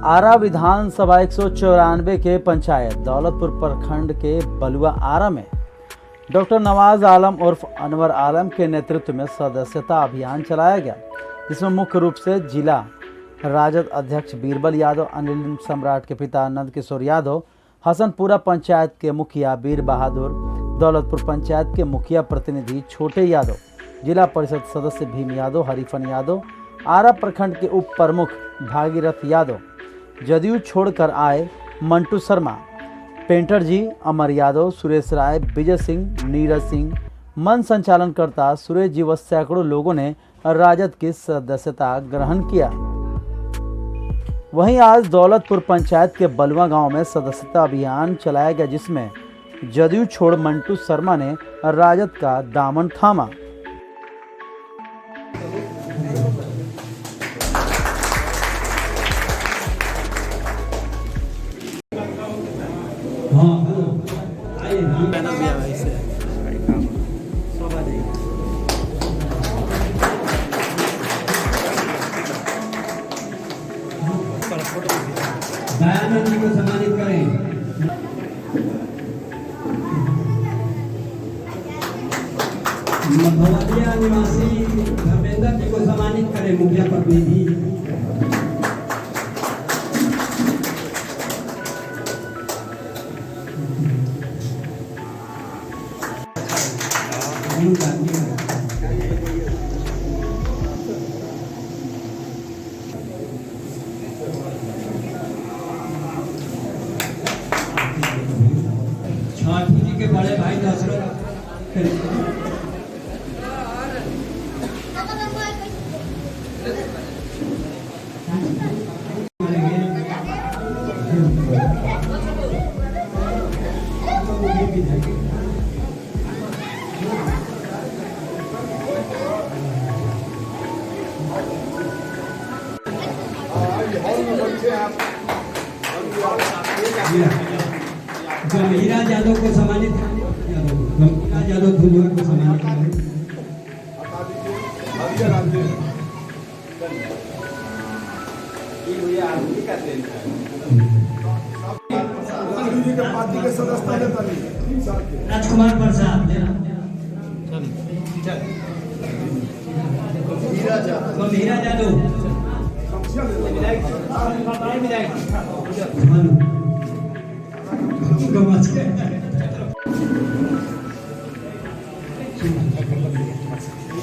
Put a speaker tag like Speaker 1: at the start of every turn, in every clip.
Speaker 1: आरा विधानसभा 194 के पंचायत दौलतपुर प्रखंड के बलुआ आरा में डॉक्टर नवाज आलम उर्फ अनवर आलम के नेतृत्व में सदस्यता अभियान चलाया गया, जिसमें मुख्य रूप से जिला राजद अध्यक्ष बीरबल यादव, अनिल सम्राट के पिता नंद किशोर यादव, हसनपुरा पंचायत के मुखिया बीर बहादुर, दौलतपुर पंचायत के मुखिया प्रतिनिधि छोटे यादव, जिला परिषद सदस्य भीम यादव, हरिफन यादव, आरा प्रखंड के उप प्रमुख भागीरथ यादव, जदयू छोड़कर आए मंटू शर्मा, पेंटर जी, अमर यादव, सुरेश राय, विजय सिंह, नीरज सिंह, मंच संचालनकर्ता सुरेश जी व सैकड़ों लोगों ने राजद की सदस्यता ग्रहण किया। वहीं आज दौलतपुर पंचायत के बलुआ गांव में सदस्यता अभियान चलाया गया, जिसमें जदयू छोड़ मंटू शर्मा ने राजद का दामन थामा।
Speaker 2: दयानंद जी को सम्मानित करें। भवदिया निवासी धर्मेंद्र जी को सम्मानित करें, मुखिया प्रतिनिधि। छाटू जी के बड़े भाई दशरथ गंभीरा यादव को सम्मानित, गंभीरा यादव धुलुआ को सम्मानित करें। राजकुमार प्रसाद, गंभीरा यादव,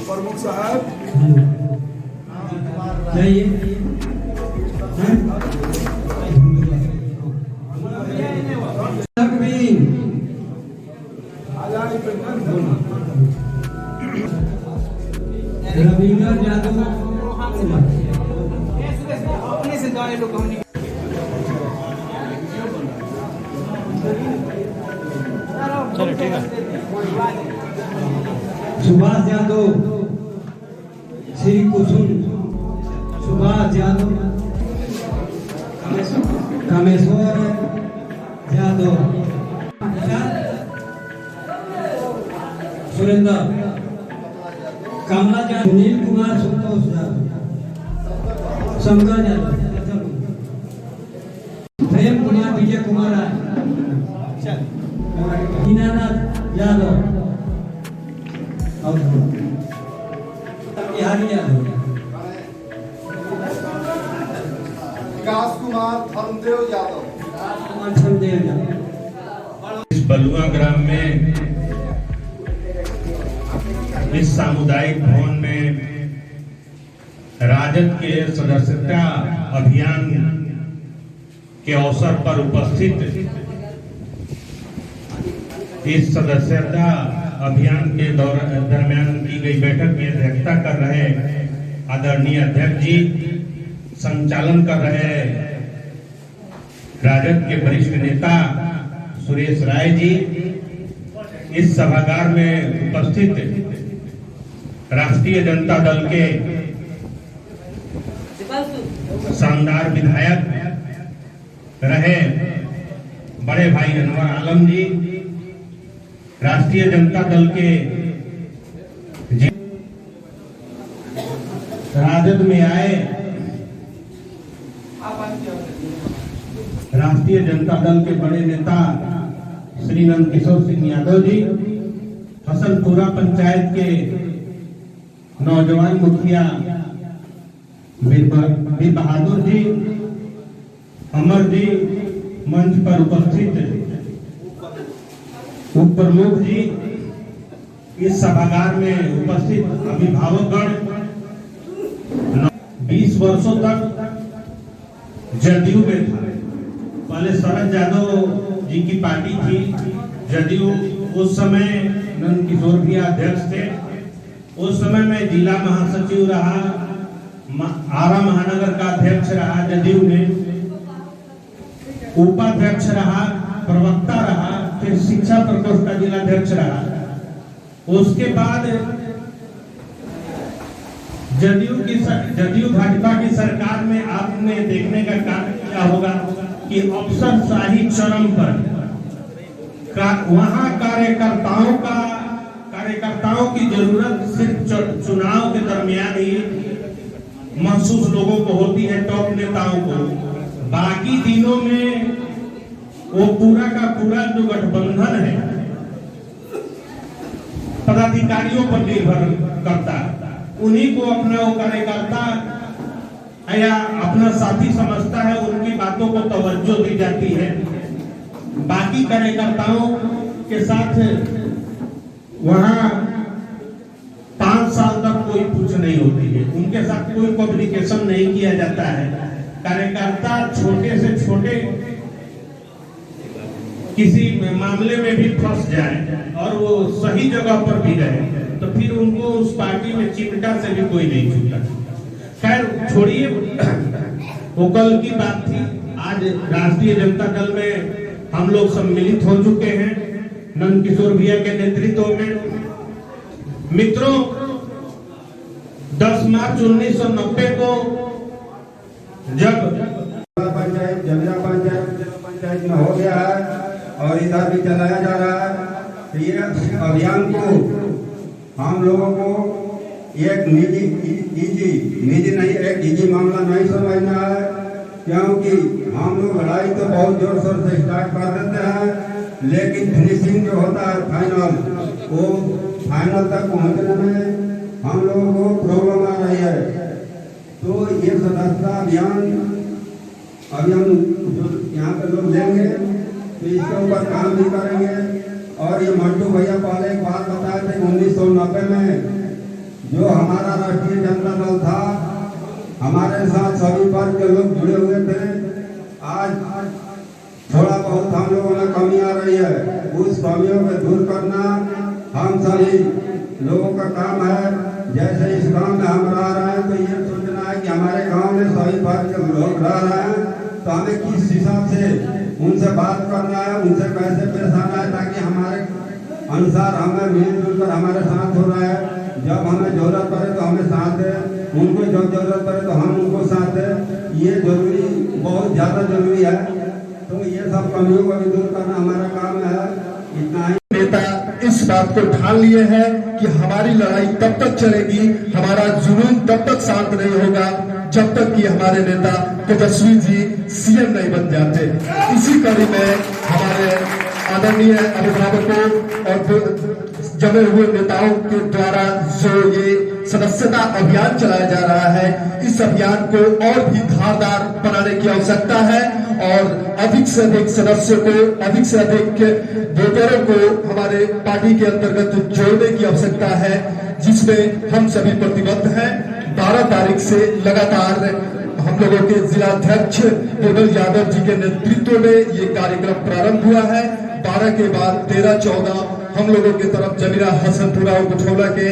Speaker 3: प्रमुख साहब
Speaker 2: रविंद्र यादव,
Speaker 1: चलो ठीक है।
Speaker 2: सुभाष यादव, श्री कुसुम सुभाष यादव, कामेश्वर यादव, सुरेंद्र, कमला यादव, सुनील कुमार, संतोष यादव, शंकर यादव, प्रेम कुमार, विजय कुमार, दीनानाथ यादव और बिहारी यादव,
Speaker 3: विकास कुमार, धर्मदेव यादव,
Speaker 4: इस बलुआ ग्राम में इस सामुदायिक भवन में राजद के सदस्यता अभियान के अवसर पर उपस्थित इस सदस्यता अभियान के दरमियान की गई बैठक में अध्यक्षता कर रहे आदरणीय अध्यक्ष जी, संचालन कर रहे राजद के वरिष्ठ नेता सुरेश राय जी, इस सभागार में उपस्थित राष्ट्रीय जनता दल के शानदार विधायक रहे बड़े भाई अनवर आलम जी, राष्ट्रीय जनता दल के राजद में आए राष्ट्रीय जनता दल के बड़े नेता श्री नंद किशोर सिंह यादव जी, हसनपुरा पंचायत के नौजवान मुखिया वीर बहादुर जी, अमर जी, मंच पर उपस्थित उप प्रमुख जी, इस सभागार में उपस्थित अभिभावकगण, 20 वर्षों तक जदयू में था। पहले शरद यादव जी की पार्टी थी जदयू, उस समय नंद किशोर भी अध्यक्ष थे। उस समय मैं जिला महासचिव रहा, आरा महानगर का अध्यक्ष रहा जदयू में, उपाध्यक्ष रहा, प्रवक्ता रहा, फिर शिक्षा प्रकोष्ठ का जिलाध्यक्ष रहा। उसके बाद जदयू भाजपा की सरकार में आपने देखने का कार्य किया होगा कि अफसरशाही चरम पर वहां कार्यकर्ताओं की जरूरत सिर्फ चुनाव के दरमियान ही महसूस लोगों को होती है, टॉप नेताओं को। बाकी दिनों में वो पूरा का पूरा जो गठबंधन है पदाधिकारियों पर निर्भर करता है, उन्हीं को अपना वो कार्यकर्ता या अपना साथी समझता है, उनकी बातों को तवज्जो दी जाती है। बाकी कार्यकर्ताओं के साथ वहां 5 साल तक कोई पूछ नहीं होती है, उनके साथ कोई कम्युनिकेशन नहीं किया जाता है। कार्यकर्ता छोटे से छोटे किसी मामले में भी फंस जाए और वो सही जगह पर भी रहे तो फिर उनको उस पार्टी में चिमटा से भी कोई नहीं छूटा। खैर छोड़िए, वो कल की बात थी। आज राष्ट्रीय जनता दल में हम लोग सम्मिलित हो चुके हैं नंद किशोर भैया के नेतृत्व में। मित्रों, 10 मार्च 1990 को जब
Speaker 5: पंचायत जमिया पंचायत में हो गया है और इधर भी चलाया जा रहा है, तो ये अभियान को हम लोगों को एक निजी नहीं, एक निजी मामला नहीं समझना है, क्योंकि हम लोग लड़ाई तो बहुत जोर शोर से स्टार्ट कर देते हैं, लेकिन फिनिशिंग जो होता है फाइनल तक पहुंचने में हम लोगों को प्रॉब्लम आ रही है। तो ये सदस्यता अभियान जो यहाँ पे लोग लेंगे तो इसके ऊपर काम भी करेंगे। और ये मंटू भैया पहले एक बात बताए थे, 1990 में जो हमारा राष्ट्रीय जनता दल था, हमारे साथ सभी वर्ग के लोग जुड़े हुए थे। आज थोड़ा बहुत हम लोगों में कमी आ रही है, उस कमियों को दूर करना हम सभी लोगों का काम है। जैसे इस गांव में हम रह रहे हैं तो ये सोचना है कि हमारे गांव में सभी वर्ग के लोग रह रहे हैं, तो हमें किस हिसाब से उनसे बात करना है, उनसे कैसे पेश आना है, ताकि हमारे अनुसार हमें मिलजुल कर हमारे साथ हो रहा है। जब हमें जरूरत पड़े तो हमें साथ है, उनको जब जरूरत पड़े तो हम उनको साथ है। ये जरूरी, बहुत ज़्यादा जरूरी है। तो ये सब कमियों को भी दूर करना हमारा काम है। इतना ही
Speaker 6: नेता इस बात को ठान लिए हैं कि हमारी लड़ाई तब तक चलेगी, हमारा जुनून तब तक शांत नहीं होगा जब तक कि हमारे नेता तेजस्वी जी सीएम नहीं बन जाते। इसी कड़ी में हमारे आदरणीय अभिभावकों और जमे हुए नेताओं के द्वारा जो ये सदस्यता अभियान चलाया जा रहा है, इस अभियान को और भी धारदार बनाने की आवश्यकता है और अधिक से अधिक सदस्यों को, अधिक से अधिक वोटरों को हमारे पार्टी के अंतर्गत जोड़ने की आवश्यकता है, जिसमें हम सभी प्रतिबद्ध हैं। 12 तारीख से लगातार हम लोगों के जिलाध्यक्ष निर्मल यादव जी के नेतृत्व में ये कार्यक्रम प्रारंभ हुआ है। 12 के बाद 13-14 हम लोगों की तरफ जमीरा हसनपुरा और गुठौला के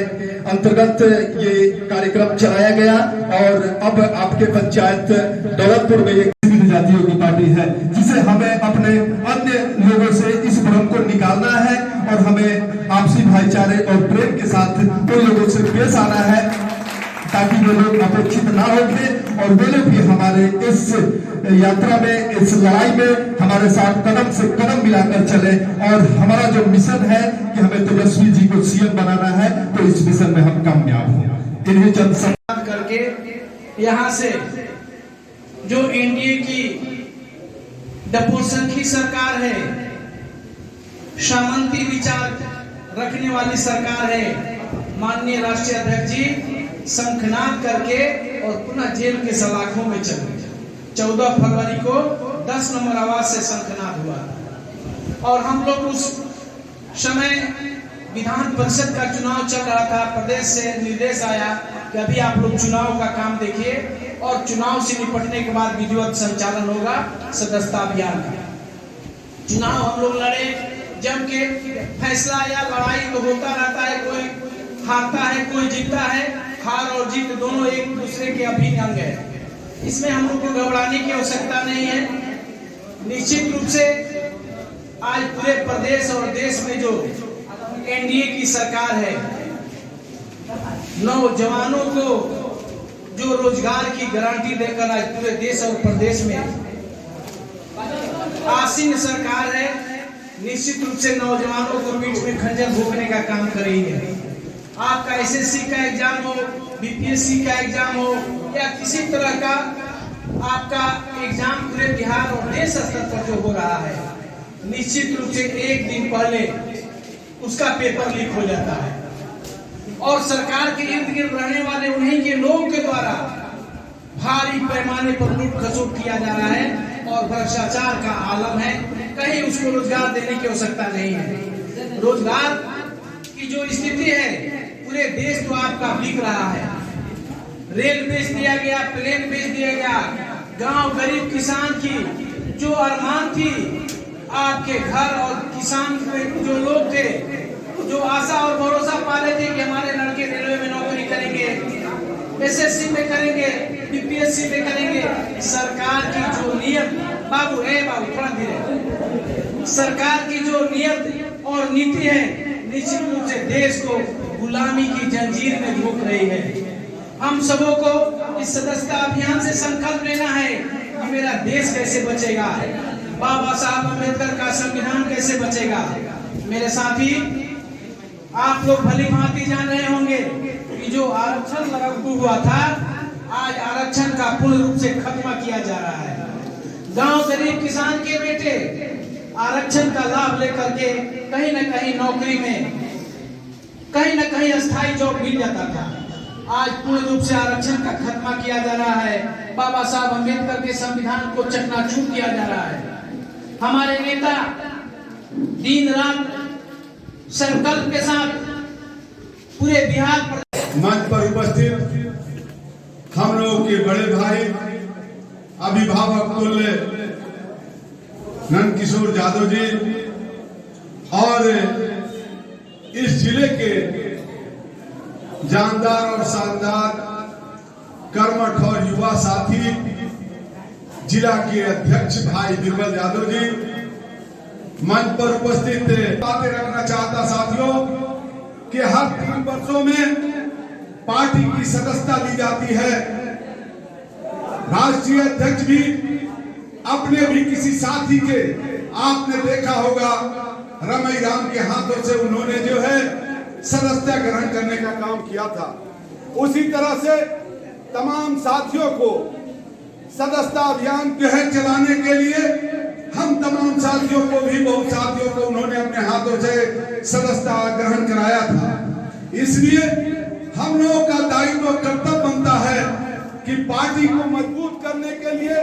Speaker 6: अंतर्गत ये कार्यक्रम चलाया गया और अब आपके पंचायत दौलतपुर में एक जातियों की पार्टी है, जिसे हमें अपने अन्य लोगों से इस भ्रम को निकालना है और हमें आपसी भाईचारे और प्रेम के साथ उन लोगों से पेश आना है ताकि वे लोग अपेक्षित ना होंगे और वे लोग भी हमारे इस यात्रा में, इस लड़ाई में हमारे साथ कदम से कदम मिलाकर चले। और हमारा जो मिशन है कि हमें तेजस्वी जी को सीएम बनाना है, तो इस मिशन में हम कामयाब हों। इन्हें चंद
Speaker 7: करके यहाँ से जो एनडीए की डपोसंखी सरकार है, सामंती विचार रखने वाली सरकार है, माननीय राष्ट्रीय अध्यक्ष जी शंखनाद करके और पुनः जेल के सलाखों में चल गए। 14 फरवरी को 10 नंबर आवाज से शंखनाद हुआ और हम लोग उस समय विधान परिषद का चुनाव चल रहा था। प्रदेश से निर्देश आया कि अभी आप लोग चुनाव का काम देखिए और चुनाव से निपटने के बाद विधिवत संचालन होगा सदस्यता अभियान का। चुनाव हम लोग लड़े, जम के फैसला या लड़ाई तो होता रहता है, कोई हारता है कोई जीतता है, हार और जीत दोनों एक दूसरे के अभिन्न अंग है। इसमें हम लोग को घबराने की आवश्यकता नहीं है। निश्चित रूप से आज पूरे प्रदेश और देश में जो एनडीए की सरकार है, नौजवानों को जो रोजगार की गारंटी देकर आज पूरे देश और प्रदेश में आसीन सरकार है, निश्चित रूप से नौजवानों को पीठ में खंजर भोंकने का काम कर रही है। आपका एसएससी का एग्जाम हो, बीपीएससी का एग्जाम हो या किसी तरह का आपका एग्जाम पूरे बिहार और देश स्तर पर जो हो रहा है, निश्चित रूप से एक दिन पहले उसका पेपर लीक हो जाता है और सरकार के इर्द गिर्द रहने वाले उन्हीं के लोग के द्वारा भारी पैमाने पर लूट खसोट किया जा रहा है और भ्रष्टाचार का आलम है। कहीं उसको रोजगार देने की आवश्यकता नहीं है। रोजगार की जो स्थिति है पूरे देश तो आपका बिक रहा है। रेल बेच दिया गया, प्लेन बेच दिया गया, गांव गरीब किसान की जो अरमान थी, आपके घर और किसान जो लोग थे, जो आशा और भरोसा पाले थे कि हमारे लड़के रेलवे में नौकरी करेंगे, एसएससी में करेंगे, बीपीएससी में करेंगे, सरकार की जो नियत बाबू थोड़ा धीरे, सरकार की जो नियत और नीति है निश्चित रूप से देश को गुलामी की जंजीर में झोंक रही है। हम सबों को इस सदस्यता अभियान से संकल्प लेना है कि मेरा देश कैसे बचेगा, बाबा साहब अम्बेडकर का संविधान कैसे बचेगा। मेरे साथी, आप लोग भली भांति जान रहे होंगे कि जो आरक्षण लागू हुआ था, आज आरक्षण का पूर्ण रूप से खत्म किया जा रहा है। गांव गरीब किसान के बेटे आरक्षण का लाभ लेकर के कहीं न कहीं नौकरी में, कहीं न कहीं अस्थायी जॉब मिल जाता था। आज पूर्ण रूप से आरक्षण का खत्म किया जा रहा है। बाबा साहब अम्बेडकर के संविधान को चकनाचूर किया जा रहा है। हमारे नेता दिन रात संकल्प के साथ पूरे बिहार
Speaker 6: मंच पर उपस्थित हम लोग के बड़े भाई अभिभावक तुल्य नंदकिशोर यादव जी और इस जिले के जानदार और शानदार कर्मठ और युवा साथी जिला के अध्यक्ष भाई बिरबल यादव जी, मंच पर उपस्थित बातें रखना चाहता साथियों कि हर 3 वर्षों में पार्टी की सदस्यता दी जाती है। राष्ट्रीय अध्यक्ष भी अपने भी किसी साथी के, आपने देखा होगा रमई राम के हाथों से उन्होंने जो है सदस्यता ग्रहण करने का काम किया था। उसी तरह से तमाम साथियों को सदस्यता अभियान जो है चलाने के लिए हम तमाम साथियों को भी, बहुत साथियों को उन्होंने अपने हाथों से सदस्यता ग्रहण कराया था। इसलिए हम लोगों का दायित्व और कर्तव्य बनता है कि पार्टी को मजबूत करने के लिए,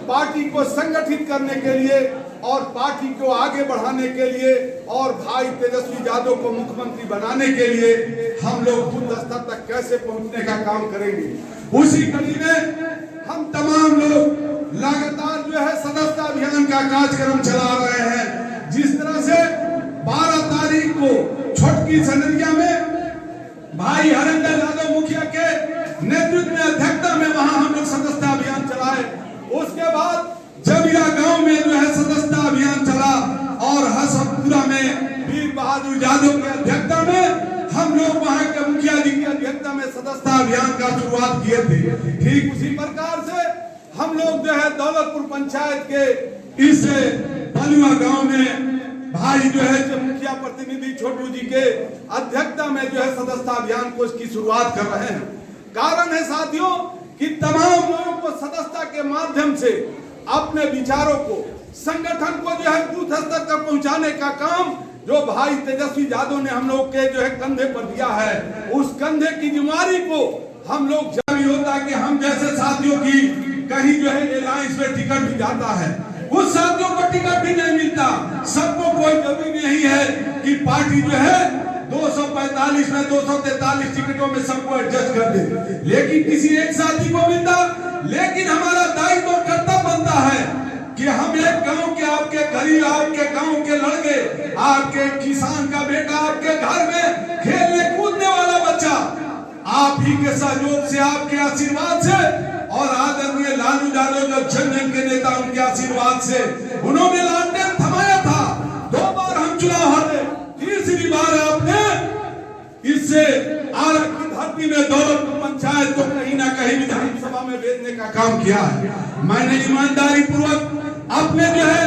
Speaker 6: पार्टी को संगठित करने के लिए और पार्टी को आगे बढ़ाने के लिए और भाई तेजस्वी यादव को मुख्यमंत्री बनाने के लिए हम लोग बूथ स्तर तक कैसे पहुंचने का काम करेंगे। उसी कड़ी में हम तमाम लोग लगातार जो है सदस्यता अभियान का कार्यक्रम चला रहे हैं। जिस तरह से 12 तारीख को छोटकी सनरिया में भाई हरेंद्र यादव मुखिया के नेतृत्व में, अध्यक्षता में वहां हम लोग सदस्यता अभियान चलाए। उसके बाद जबिया गांव में जो है सदस्यता अभियान चला और हसनपुरा में वीर बहादुर यादव की अध्यक्षता में हम लोग वहां के मुखिया जी की अध्यक्षता में सदस्यता अभियान का शुरुआत किए थे। ठीक उसी प्रकार से हम लोग जो है दौलतपुर पंचायत के इस बलुआ गांव में भाई जो है जो मुखिया प्रतिनिधि छोटू जी के अध्यक्षता में जो है सदस्यता अभियान को इसकी शुरुआत कर रहे हैं। कारण है साथियों
Speaker 3: कि तमाम लोगों को सदस्यता के माध्यम से अपने विचारों को, संगठन को जो है बूथ स्तर तक पहुंचाने का काम जो भाई तेजस्वी यादव ने हम लोग के जो है कंधे पर दिया है, उस कंधे की जिम्मेदारी को हम लोग जब होता कि हम जैसे साथियों की कहीं जो है एलायंस में टिकट भी जाता है, उस साथियों को टिकट भी नहीं मिलता। सबको कोई जरूरी नहीं है कि पार्टी जो है 245 में 243 टिकटों में सबको एडजस्ट कर दे, लेकिन किसी एक साथी को मिलता। लेकिन हमारा दायित्व और कर्तव्य बनता है कि हम एक गांव के, आपके गरीब, आपके गांव के लड़के, आपके किसान का बेटा, आपके घर में खेलने कूदने वाला बच्चा, आप ही के सहयोग से, आपके आशीर्वाद से और आदरणीय लालू यादव जो जन जन के नेता, उनके आशीर्वाद से उन्होंने लालटेन थमाया था। 2 बार हम चुनाव हारे, तीसरी बार आपने इससे आरक की धरती में दौलतपुर पंचायत को कहीं ना कहीं विधानसभा में भेजने का काम किया है। मैंने ईमानदारी पूर्वक अपने जो है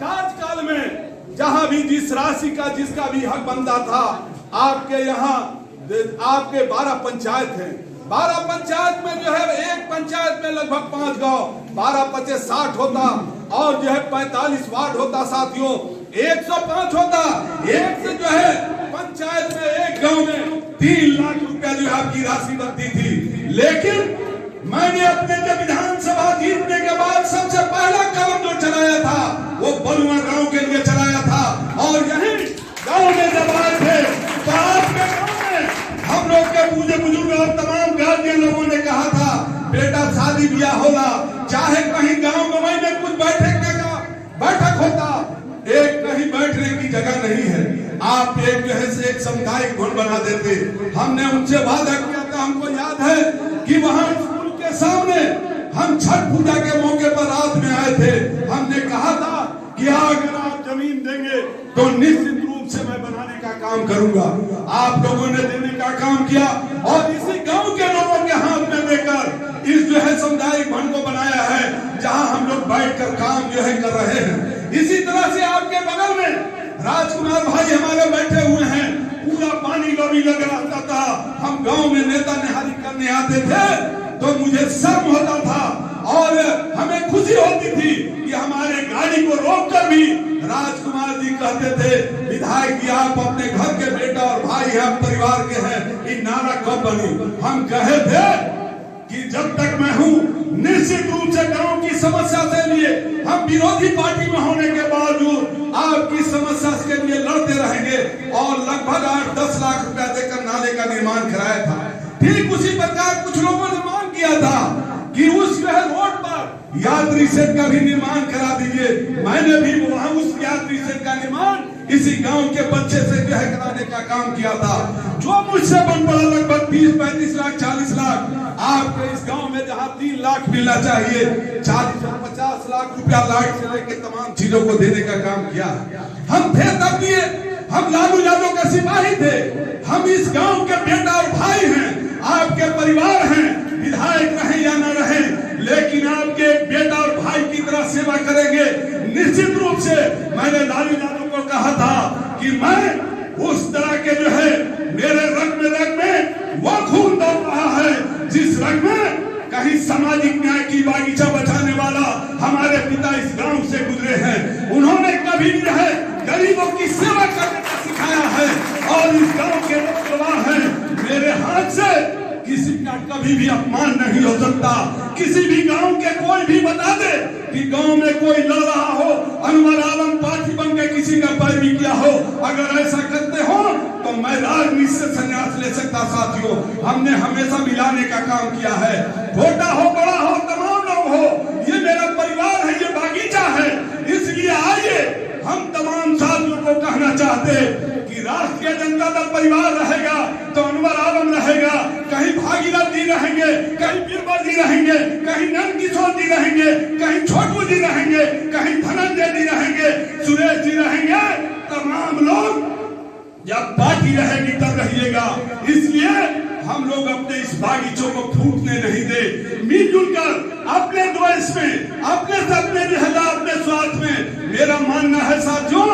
Speaker 3: कार्यकाल में जहां भी जिस राशि का जिसका भी हक बनता था, आपके यहाँ आपके 12 पंचायत हैं, 12 पंचायत में जो है एक पंचायत में लगभग 5 गांव, 12 पचे 60 होता और जो है 45 वार्ड होता साथियों, 105 होता। एक से जो है पंचायत में एक गांव में 3 लाख रुपया जो है आपकी राशि बनती थी। लेकिन मैंने अपने जब विधानसभा जीतने के बाद सबसे पहला कदम जो चलाया था वो बलुआ गांव के लिए चलाया था। और यही गांव में जब आए थे तो आपके गांव में हम लोग के बूढ़े बुजुर्ग और तमाम गार्जियन लोगों ने कहा था, बेटा शादी ब्याह होला, चाहे कहीं गांव गवाई में कुछ बैठक होता, एक कहीं बैठने की जगह नहीं है, आप एक जो है से एक सामुदायिक भवन बना देते। हमने उनसे वादा किया था, हमको याद है कि वहां स्कूल के सामने हम छठ पूजा के मौके पर रात में आए थे। हमने कहा था कि अगर आप जमीन देंगे तो निश्चित रूप से मैं बनाने का काम करूंगा। आप लोगों ने देने का काम किया और इसी गांव के लोगों के हाथ में देकर इस जो है सामुदायिक भवन को बनाया है, जहां हम लोग बैठकर काम जो है कर रहे हैं। इसी तरह से आपके बगल में राजकुमार भाई हमारे बैठे हुए हैं, पूरा पानी लॉबी लग रहा था। हम गांव में नेता निहारी करने आते थे तो मुझे शर्म होता था और हमें खुशी होती थी कि हमारे गाड़ी को रोककर भी राजकुमार जी कहते थे, विधायक जी आप अपने घर के बेटा और भाई हैं, परिवार के हैं, ये नारा कब बनी? हम कहे थे कि जब तक मैं हूं निश्चित रूप से गांव की समस्या से लिए हम विरोधी पार्टी में होने के बावजूद आपकी समस्या के लिए लड़ते रहेंगे। और लगभग 8-10 लाख रुपया देकर नाले का निर्माण कराया था। ठीक उसी प्रकार कुछ लोगों ने मांग किया था कि उस रोड पर यात्री शेड का भी निर्माण करा दीजिए। मैंने भी वहां उस यात्री शेड का निर्माण इसी गांव के बच्चे से जो है कराने का काम किया था, जो मुझसे बन पड़ा लगभग 30-35 लाख 40 लाख। आपके इस गांव में जहां 3 लाख मिलना चाहिए, 40-50 लाख रुपया लाइट से लेकर तमाम चीजों को देने का काम किया। हम थे तब दिए, हम लालू यादव के सिपाही थे, हम इस गांव के बेटा और भाई हैं, आपके परिवार हैं, विधायक रहे या न रहे, लेकिन आपके बेटा और भाई की तरह सेवा करेंगे। निश्चित रूप से मैंने लालू यादव को कहा था कि मैं उस तरह के जो है मेरे रग में वो खून दौड़ रहा है जिस रग में कहीं सामाजिक न्याय की बागीचा बचाने वाला हमारे पिता इस गांव से गुजरे हैं। उन्होंने कभी भी है गरीबों की सेवा करने का सिखाया है और इस गांव के लोग गवाह हैं। मेरे हाथ से किसी का कभी भी अपमान नहीं हो सकता। किसी भी गांव के कोई भी बता दे कि गांव में कोई लड़ रहा हो, अनवर आलम पार्टी बन के किसी का पैरवी किया हो, अगर ऐसा करते हो तो मैं राजनीति से संन्यास ले सकता। साथियों, हमने हमेशा मिलाने का काम किया है, छोटा हो बड़ा हो तमाम लोग हो, ये मेरा परिवार है, ये बागीचा है। इसलिए आइए हम तमाम साथियों को कहना चाहते कि राष्ट्रीय जनता दल परिवार रहेगा तो अनवर आलम रहेगा, कहीं भागीरथ जी रहेंगे, कहीं बीरबल जी रहेंगे, कहीं नंद किशोर जी रहेंगे, कहीं छोटू जी रहेंगे, कहीं धनंजय जी रहेंगे, सुरेश जी रहेंगे। तमाम लोग जब पार्टी रहेगी तब रहिएगा। इसलिए हम लोग अपने इस बागीचों को फूटने नहीं दे, मिलजुल कर अपने द्वेष में, अपने सपने में, अपने स्वार्थ में। मेरा मानना है साथियों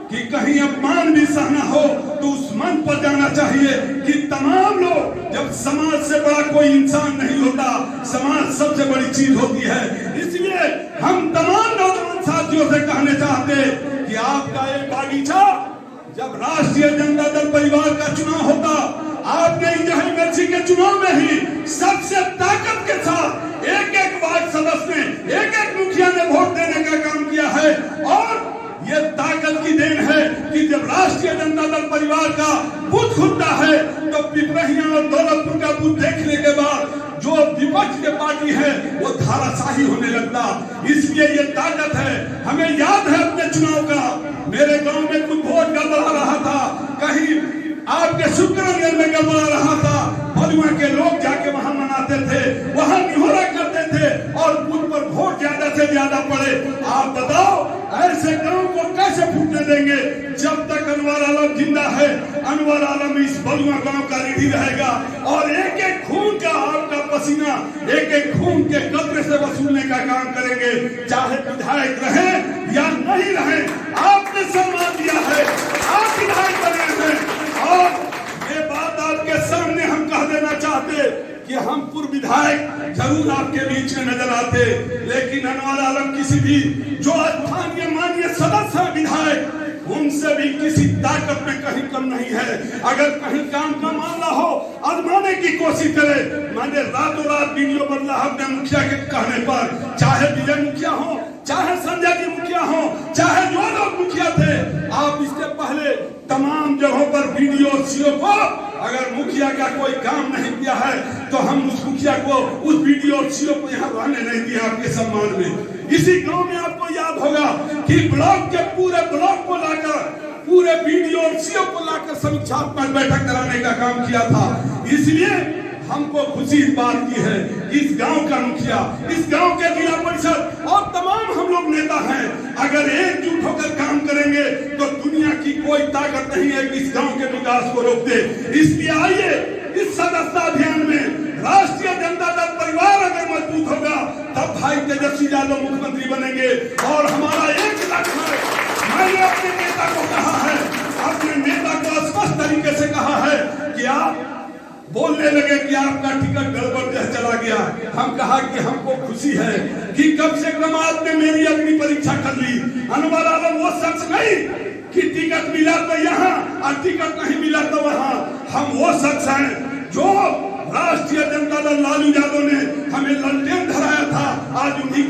Speaker 3: कि कहीं अपमान भी सहना हो तो उस मंच पर जाना चाहिए कि तमाम लोग, जब समाज से बड़ा कोई इंसान नहीं होता, समाज सबसे बड़ी चीज होती है। इसलिए हम तमाम नौजवान साथियों से कहने चाहते कि आपका एक बागीचा, जब राष्ट्रीय जनता दल परिवार का चुनाव होता, आपने यही के चुनाव में ही सबसे ताकत के साथ एक वार्ड सदस्य ने, एक मुखिया ने वोट देने का काम किया है। और ये ताकत की देन है कि जब राष्ट्रीय जनता दल परिवार का बूथ खुलता है तो पिपरहिया और दौलतपुर का बूथ देखने के बाद जो विपक्ष के पार्टी है वो धाराशाही होने लगता। इसलिए ये ताकत है। हमें याद है अपने चुनाव का, मेरे गांव में कुछ वोट गड़बड़ा रहा था, कहीं आपके शुक्रनगर में गड़बड़ा रहा था, बलुआ के लोग जाके वहां मनाते थे, वहां निहोरा करते थे और बूथ पर वोट ज्यादा से ज्यादा पड़े। आप बताओ ऐसे गांव को कैसे फूटने देंगे? जब तक अनवर आलम जिंदा है, अनवर आलम इस बलुआ गांव का रीढ़ी रहेगा और एक एक खून का, आपका पसीना एक एक खून के कतरे से वसूलने का काम करेंगे, चाहे विधायक रहे या नहीं रहे। आपने सम्मान दिया है, आप विधायक बने हैं और ये बात आपके सामने हम कह देना चाहते कि हम पूर्व विधायक जरूर आपके बीच में नजर आते, लेकिन अनवर आलम किसी भी जो स्थानीय माननीय सदस्य है विधायक, उनसे भी किसी ताकत में कहीं कम नहीं है। अगर कहीं काम का मामला हो, आजमाने की कोशिश करे। मैंने रातों रात वीडियो बदला अपने मुखिया के कहने पर, चाहे विजय मुखिया हो, चाहे संजय जी मुखिया हो, चाहे जो लोग मुखिया थे, आप इससे पहले तमाम जगहों पर वीडियो सीओ को, अगर मुखिया का कोई काम नहीं किया है तो हम उस मुखिया को, उस वीडियो सीओ को यहाँ रहने नहीं दिया आपके सम्मान में। इसी गांव में आपको याद होगा कि ब्लॉक के पूरे ब्लॉक को लाकर, पूरे वीडियो सीओ को लाकर समीक्षात्मक बैठक कराने का काम किया था। इसलिए हमको खुशी इस बात की है, इस गांव का मुखिया, इस गांव के जिला परिषद और तमाम हम लोग नेता हैं, अगर एकजुट होकर काम करेंगे तो दुनिया की कोई ताकत नहीं है कि इस गांव के विकास को रोक दे। इसलिए आइए इस सदस्यता अभियान में राष्ट्रीय जनता दल परिवार अगर मजबूत होगा तब भाई तेजस्वी यादव मुख्यमंत्री बनेंगे। और हमारा एक लक्ष्य है, मैंने अपने नेता को कहा है, अपने नेता को स्पष्ट तरीके से कहा है कि आप बोलने लगे कि आपका टिकट गड़बड़ चला गया। हम कहा कि हमको खुशी है कि कम से कम आपने मेरी अग्नि परीक्षा कर ली। अनवर आलम वो शख्स नहीं कि टिकट मिला तो यहाँ और टिकट नहीं मिला तो वहाँ। हम वो शख्स हैं जो राष्ट्रीय जनता दल लालू यादव ने हमें ललटेन धराया था, आज उन्हीं का